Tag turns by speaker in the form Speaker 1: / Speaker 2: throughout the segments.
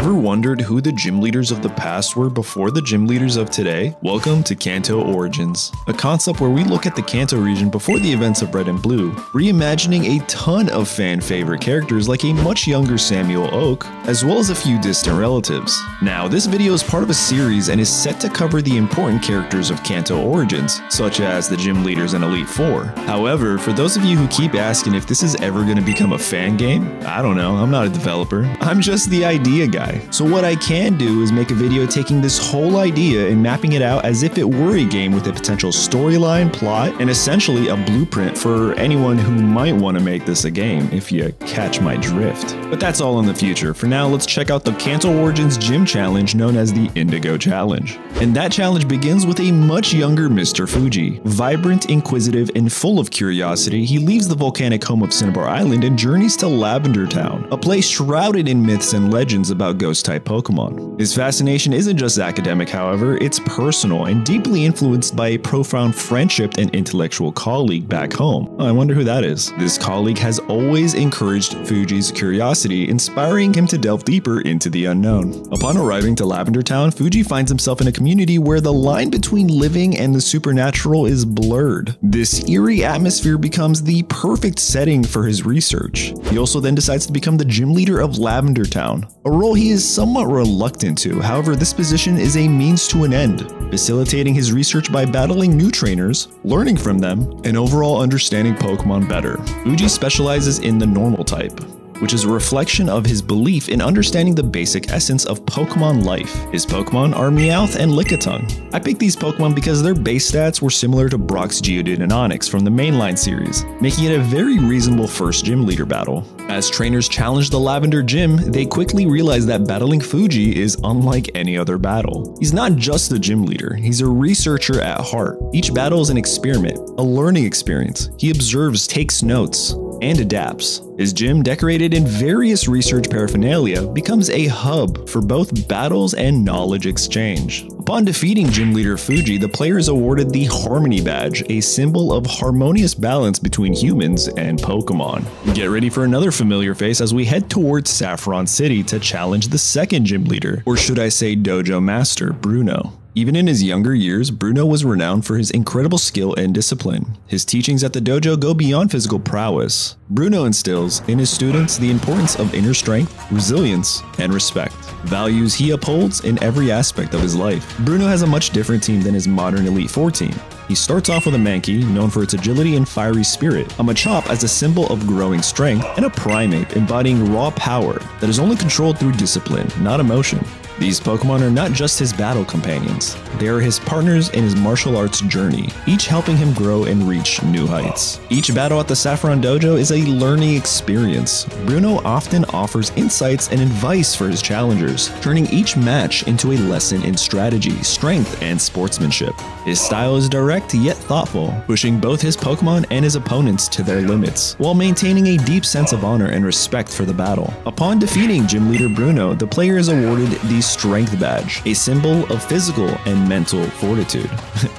Speaker 1: Ever wondered who the gym leaders of the past were before the gym leaders of today? Welcome to Kanto Origins, a concept where we look at the Kanto region before the events of Red and Blue, reimagining a ton of fan favorite characters like a much younger Samuel Oak, as well as a few distant relatives. Now, this video is part of a series and is set to cover the important characters of Kanto Origins, such as the gym leaders in Elite Four. However, for those of you who keep asking if this is ever going to become a fan game, I don't know, I'm not a developer. I'm just the idea guy. So what I can do is make a video taking this whole idea and mapping it out as if it were a game with a potential storyline, plot, and essentially a blueprint for anyone who might want to make this a game, if you catch my drift. But that's all in the future. For now, let's check out the Kanto Origins gym challenge known as the Indigo Challenge. And that challenge begins with a much younger Mr. Fuji. Vibrant, inquisitive, and full of curiosity, he leaves the volcanic home of Cinnabar Island and journeys to Lavender Town, a place shrouded in myths and legends about ghost-type Pokemon. His fascination isn't just academic, however, it's personal and deeply influenced by a profound friendship and intellectual colleague back home. I wonder who that is. This colleague has always encouraged Fuji's curiosity, inspiring him to delve deeper into the unknown. Upon arriving to Lavender Town, Fuji finds himself in a community where the line between living and the supernatural is blurred. This eerie atmosphere becomes the perfect setting for his research. He also then decides to become the gym leader of Lavender Town, a role he is somewhat reluctant to. However, this position is a means to an end, facilitating his research by battling new trainers, learning from them, and overall understanding Pokemon better. Fuji specializes in the normal type, which is a reflection of his belief in understanding the basic essence of Pokemon life. His Pokemon are Meowth and Lickitung. I picked these Pokemon because their base stats were similar to Brock's Geodude and Onix from the mainline series, making it a very reasonable first gym leader battle. As trainers challenge the Lavender Gym, they quickly realize that battling Fuji is unlike any other battle. He's not just a gym leader, he's a researcher at heart. Each battle is an experiment, a learning experience. He observes, takes notes, and adapts. His gym, decorated in various research paraphernalia, becomes a hub for both battles and knowledge exchange. Upon defeating gym leader Fuji, the player is awarded the Harmony Badge, a symbol of harmonious balance between humans and Pokemon. Get ready for another familiar face as we head towards Saffron City to challenge the second gym leader, or should I say dojo master, Bruno. Even in his younger years, Bruno was renowned for his incredible skill and discipline. His teachings at the dojo go beyond physical prowess. Bruno instills in his students the importance of inner strength, resilience, and respect, values he upholds in every aspect of his life. Bruno has a much different team than his modern Elite Four team. He starts off with a Mankey, known for its agility and fiery spirit, a Machop as a symbol of growing strength, and a Primeape embodying raw power that is only controlled through discipline, not emotion. These Pokemon are not just his battle companions, they are his partners in his martial arts journey, each helping him grow and reach new heights. Each battle at the Saffron Dojo is a learning experience. Bruno often offers insights and advice for his challengers, turning each match into a lesson in strategy, strength, and sportsmanship. His style is direct yet thoughtful, pushing both his Pokemon and his opponents to their limits, while maintaining a deep sense of honor and respect for the battle. Upon defeating gym leader Bruno, the player is awarded the Strength Badge, a symbol of physical and mental fortitude.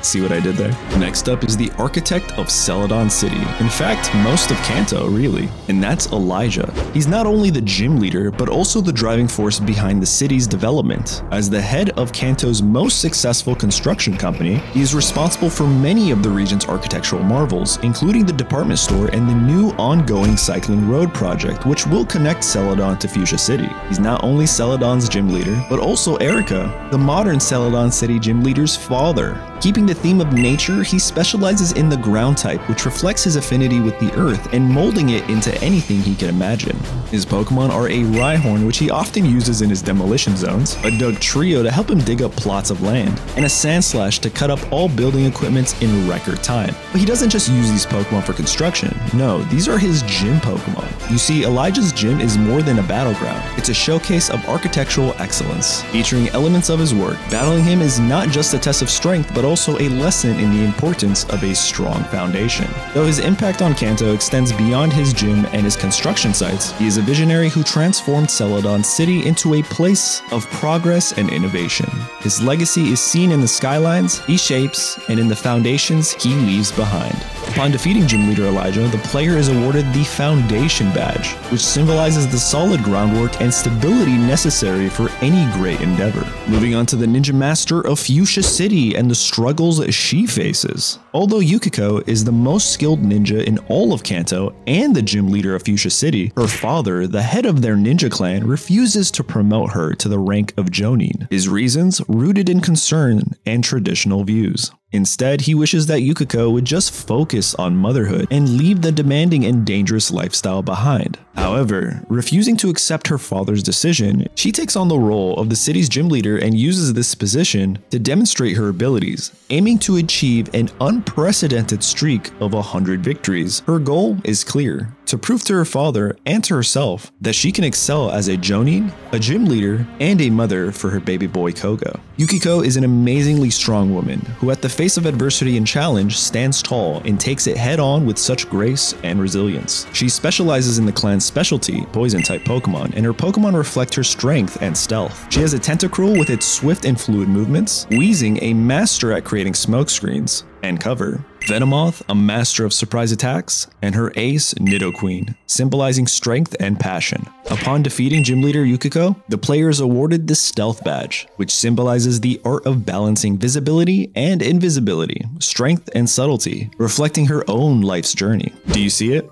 Speaker 1: See what I did there? Next up is the Architect of Celadon City. In fact, most of Kanto, really. And that's Elijah. He's not only the gym leader, but also the driving force behind the city's development. As the head of Kanto's most successful construction company, he is responsible for many of the region's architectural marvels, including the department store and the new ongoing cycling road project, which will connect Celadon to Fuchsia City. He's not only Celadon's gym leader, but also Erica, the modern Celadon City gym leader's father. Keeping the theme of nature, he specializes in the ground type, which reflects his affinity with the earth and molding it into anything he can imagine. His Pokemon are a Rhyhorn, which he often uses in his demolition zones, a Dugtrio to help him dig up plots of land, and a Sandslash to cut up all building equipment in record time. But he doesn't just use these Pokemon for construction. No, these are his gym Pokemon. You see, Elijah's gym is more than a battleground. It's a showcase of architectural excellence, featuring elements of his work. Battling him is not just a test of strength, but also a lesson in the importance of a strong foundation. Though his impact on Kanto extends beyond his gym and his construction sites, he is a visionary who transformed Celadon City into a place of progress and innovation. His legacy is seen in the skylines he shapes and in the foundations he leaves behind. Upon defeating Gym Leader Elijah, the player is awarded the Foundation Badge, which symbolizes the solid groundwork and stability necessary for any great endeavor. Moving on to the Ninja Master of Fuchsia City and the struggles she faces. Although Yukiko is the most skilled ninja in all of Kanto and the gym leader of Fuchsia City, her father, the head of their ninja clan, refuses to promote her to the rank of Jonin. His reasons rooted in concern and traditional views. Instead, he wishes that Yukiko would just focus on motherhood and leave the demanding and dangerous lifestyle behind. However, refusing to accept her father's decision, she takes on the role of the city's gym leader and uses this position to demonstrate her abilities, aiming to achieve an unprecedented streak of 100 victories. Her goal is clear: to prove to her father and to herself that she can excel as a Jonin, a gym leader, and a mother for her baby boy Koga. Yukiko is an amazingly strong woman who, at the face of adversity and challenge, stands tall and takes it head on with such grace and resilience. She specializes in the clan's specialty, poison-type Pokemon, and her Pokemon reflect her strength and stealth. She has a Tentacruel with its swift and fluid movements, Weezing, a master at creating smokescreens and cover, Venomoth, a master of surprise attacks, and her ace, Nidoqueen, symbolizing strength and passion. Upon defeating Gym Leader Yukiko, the player is awarded the Stealth Badge, which symbolizes the art of balancing visibility and invisibility, strength and subtlety, reflecting her own life's journey. Do you see it?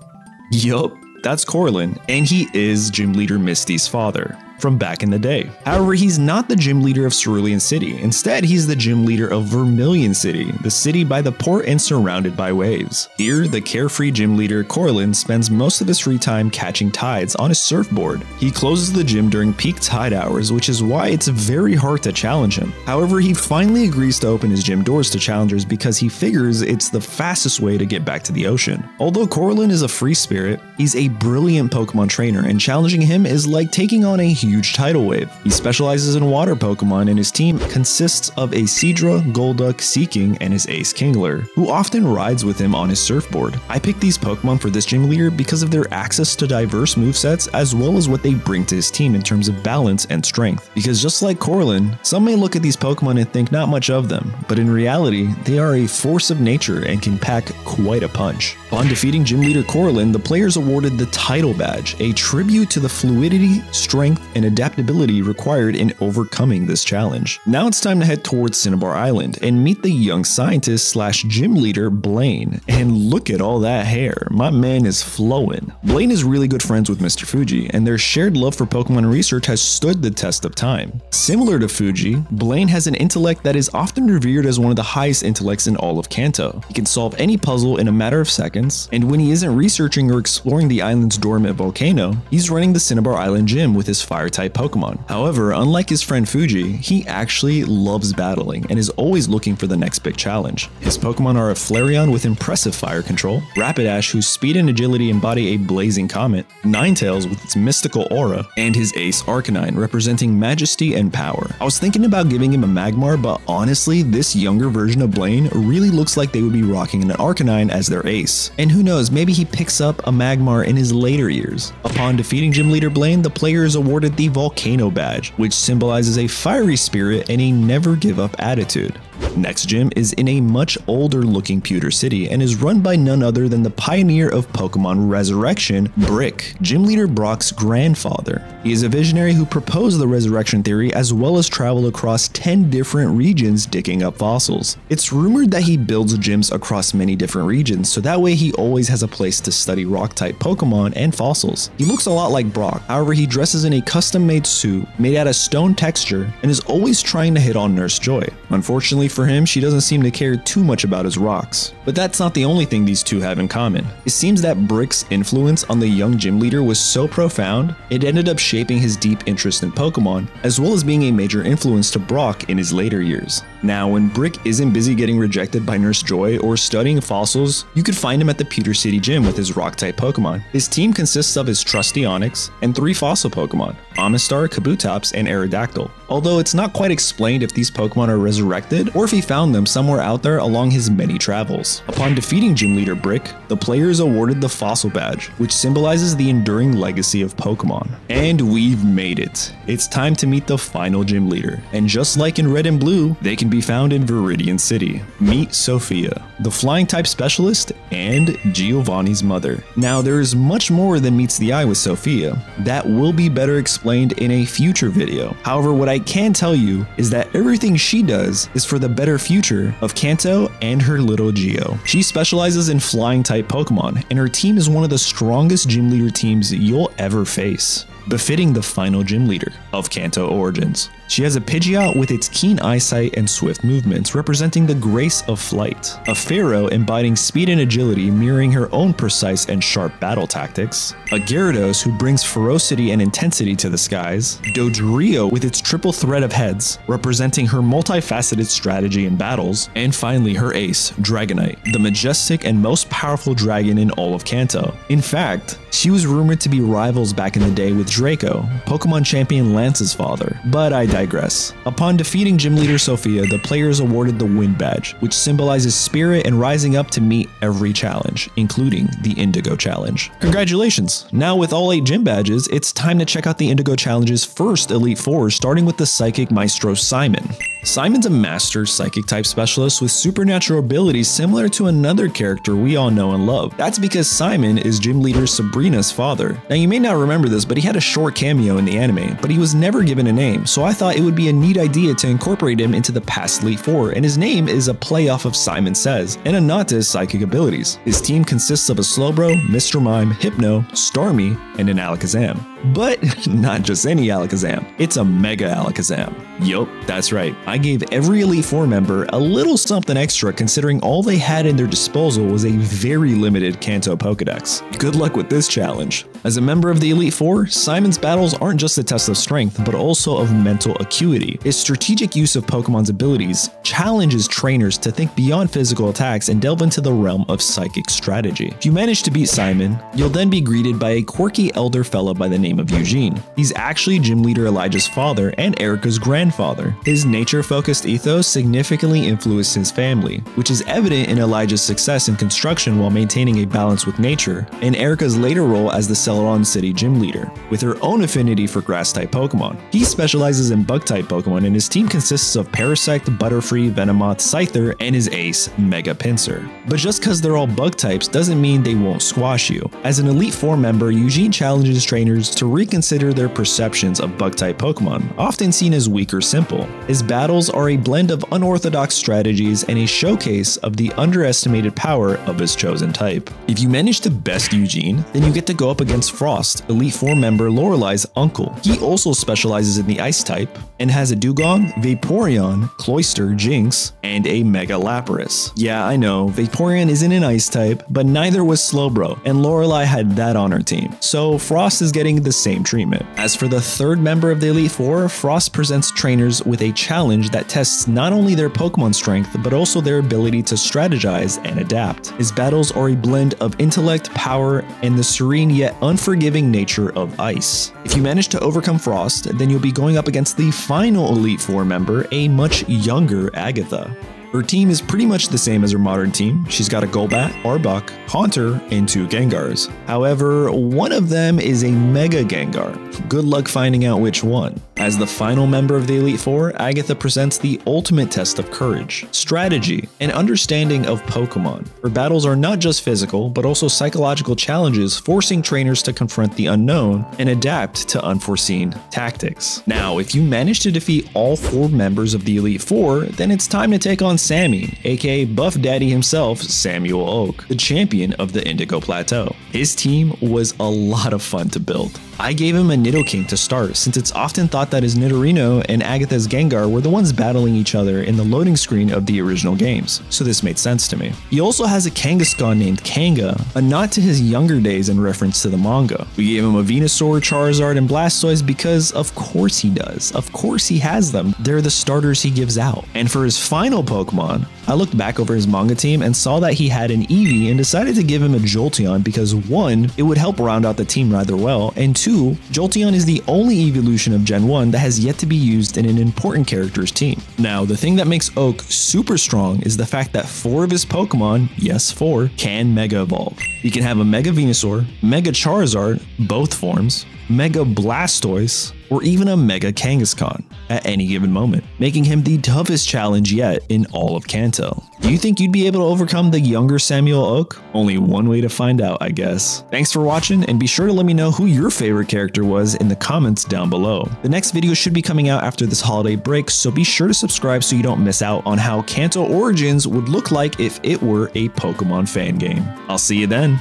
Speaker 1: Yup, that's Coralan, and he is Gym Leader Misty's father from back in the day. However, he's not the gym leader of Cerulean City. Instead, he's the gym leader of Vermilion City, the city by the port and surrounded by waves. Here, the carefree gym leader Coralan spends most of his free time catching tides on his surfboard. He closes the gym during peak tide hours, which is why it's very hard to challenge him. However, he finally agrees to open his gym doors to challengers because he figures it's the fastest way to get back to the ocean. Although Coralan is a free spirit, he's a brilliant Pokemon trainer, and challenging him is like taking on a huge tidal wave. He specializes in water Pokemon, and his team consists of a Seadra, Golduck, Seeking, and his ace Kingler, who often rides with him on his surfboard. I picked these Pokemon for this gym leader because of their access to diverse movesets as well as what they bring to his team in terms of balance and strength. Because just like Coralan, some may look at these Pokemon and think not much of them, but in reality, they are a force of nature and can pack quite a punch. Upon defeating gym leader Coralan, the player is awarded the Title Badge, a tribute to the fluidity, strength, and adaptability required in overcoming this challenge. Now it's time to head towards Cinnabar Island and meet the young scientist slash gym leader Blaine. And look at all that hair, my man is flowing. Blaine is really good friends with Mr. Fuji, and their shared love for Pokemon research has stood the test of time. Similar to Fuji, Blaine has an intellect that is often revered as one of the highest intellects in all of Kanto. He can solve any puzzle in a matter of seconds, and when he isn't researching or exploring the island's dormant volcano, he's running the Cinnabar Island gym with his fire-type Pokemon. However, unlike his friend Fuji, he actually loves battling and is always looking for the next big challenge. His Pokemon are a Flareon with impressive fire control, Rapidash whose speed and agility embody a blazing comet, Ninetales with its mystical aura, and his ace Arcanine representing majesty and power. I was thinking about giving him a Magmar, but honestly, this younger version of Blaine really looks like they would be rocking an Arcanine as their ace. And who knows, maybe he picks up a Magmar in his later years. Upon defeating gym leader Blaine, the player is awarded the Volcano Badge, which symbolizes a fiery spirit and a never give up attitude. Next gym is in a much older looking pewter city and is run by none other than the pioneer of Pokemon Resurrection, Brick, gym leader Brock's grandfather. He is a visionary who proposed the resurrection theory as well as traveled across 10 different regions digging up fossils. It's rumored that he builds gyms across many different regions, so that way he always has a place to study rock type Pokemon and fossils. He looks a lot like Brock, however he dresses in a custom made suit made out of stone texture and is always trying to hit on Nurse Joy. Unfortunately for him, she doesn't seem to care too much about his rocks. But that's not the only thing these two have in common. It seems that Brick's influence on the young gym leader was so profound, it ended up shaping his deep interest in Pokemon, as well as being a major influence to Brock in his later years. Now, when Brick isn't busy getting rejected by Nurse Joy or studying fossils, you could find him at the Pewter City Gym with his Rock-type Pokemon. His team consists of his trusty Onix and 3 fossil Pokemon, Amistar, Kabutops, and Aerodactyl. Although it's not quite explained if these Pokemon are resurrected or if he found them somewhere out there along his many travels. Upon defeating Gym Leader Brick, the player is awarded the Fossil Badge, which symbolizes the enduring legacy of Pokemon. And we've made it. It's time to meet the final Gym Leader, and just like in Red and Blue, they can be found in Viridian City. Meet Sophia, the Flying type specialist and Giovanni's mother. Now, there is much more than meets the eye with Sophia. That will be better explained in a future video. However, what I can tell you is that everything she does is for the better future of Kanto and her little Geo. She specializes in Flying type Pokemon, and her team is one of the strongest Gym Leader teams you'll ever face, befitting the final Gym Leader of Kanto Origins. She has a Pidgeot with its keen eyesight and swift movements, representing the grace of flight, a Pharaoh embodying speed and agility, mirroring her own precise and sharp battle tactics, a Gyarados who brings ferocity and intensity to the skies, Dodrio with its triple threat of heads, representing her multifaceted strategy in battles, and finally her ace, Dragonite, the majestic and most powerful dragon in all of Kanto. In fact, she was rumored to be rivals back in the day with Draco, Pokemon champion Lance's father, but I digress. Upon defeating Gym Leader Sophia, the player is awarded the Wind Badge, which symbolizes spirit and rising up to meet every challenge, including the Indigo Challenge. Congratulations! Now with all 8 gym badges, it's time to check out the Indigo Challenge's first Elite Four, starting with the Psychic Maestro Simon. Simon's a master Psychic type specialist with supernatural abilities similar to another character we all know and love. That's because Simon is Gym Leader Sabrina's father. Now, you may not remember this, but he had a short cameo in the anime, but he was never given a name, so I thought it would be a neat idea to incorporate him into the past Elite Four, and his name is a play off of Simon Says, and a nod to his psychic abilities. His team consists of a Slowbro, Mr. Mime, Hypno, Starmie, and an Alakazam. But not just any Alakazam, it's a Mega Alakazam. Yup, that's right. I gave every Elite Four member a little something extra, considering all they had in their disposal was a very limited Kanto Pokedex. Good luck with this challenge. As a member of the Elite Four, Simon's battles aren't just a test of strength, but also of mental acuity. His strategic use of Pokemon's abilities challenges trainers to think beyond physical attacks and delve into the realm of psychic strategy. If you manage to beat Simon, you'll then be greeted by a quirky elder fellow by the name of Eugene. He's actually Gym Leader Elijah's father and Erica's grandfather. His nature-focused ethos significantly influenced his family, which is evident in Elijah's success in construction while maintaining a balance with nature, and Erica's later role as the Celadon City Gym Leader, with her own affinity for Grass-type Pokemon. He specializes in Bug-type Pokemon, and his team consists of Parasect, Butterfree, Venomoth, Scyther, and his ace, Mega Pinsir. But just because they're all bug types doesn't mean they won't squash you. As an Elite Four member, Eugene challenges trainers to reconsider their perceptions of bug-type Pokemon, often seen as weak or simple. His battles are a blend of unorthodox strategies and a showcase of the underestimated power of his chosen type. If you manage to best Eugene, then you get to go up against Frost, Elite Four member Lorelai's uncle. He also specializes in the Ice type and has a Dugong, Vaporeon, Cloyster, Jinx, and a Mega Lapras. Yeah, I know, Vaporeon isn't an Ice type, but neither was Slowbro, and Lorelai had that on her team, so Frost is getting the same treatment. As for the third member of the Elite Four, Frost presents trainers with a challenge that tests not only their Pokemon strength, but also their ability to strategize and adapt. His battles are a blend of intellect, power, and the serene yet unforgiving nature of Ice. If you manage to overcome Frost, then you'll be going up against the final Elite Four member, a much younger Agatha. Her team is pretty much the same as her modern team. She's got a Golbat, Arbok, Haunter, and 2 Gengars. However, one of them is a Mega Gengar. Good luck finding out which one. As the final member of the Elite Four, Agatha presents the ultimate test of courage, strategy, and understanding of Pokemon. Her battles are not just physical, but also psychological challenges, forcing trainers to confront the unknown and adapt to unforeseen tactics. Now, if you manage to defeat all 4 members of the Elite Four, then it's time to take on Sammy, aka Buff Daddy himself, Samuel Oak, the champion of the Indigo Plateau. His team was a lot of fun to build. I gave him a Nidoking to start, since it's often thought that his Nidorino and Agatha's Gengar were the ones battling each other in the loading screen of the original games, so this made sense to me. He also has a Kangaskhan named Kanga, a nod to his younger days in reference to the manga. We gave him a Venusaur, Charizard, and Blastoise because of course he does. Of course he has them. They're the starters he gives out. And for his final Pokemon, I looked back over his manga team and saw that he had an Eevee and decided to give him a Jolteon because 1, it would help round out the team rather well, and 2, Jolteon is the only evolution of Gen 1 that has yet to be used in an important character's team. Now, the thing that makes Oak super strong is the fact that 4 of his Pokemon, yes 4, can Mega Evolve. He can have a Mega Venusaur, Mega Charizard, both forms, Mega Blastoise, or even a Mega Kangaskhan at any given moment, making him the toughest challenge yet in all of Kanto. Do you think you'd be able to overcome the younger Samuel Oak? Only one way to find out, I guess. Thanks for watching, and be sure to let me know who your favorite character was in the comments down below. The next video should be coming out after this holiday break, so be sure to subscribe so you don't miss out on how Kanto Origins would look like if it were a Pokemon fan game. I'll see you then.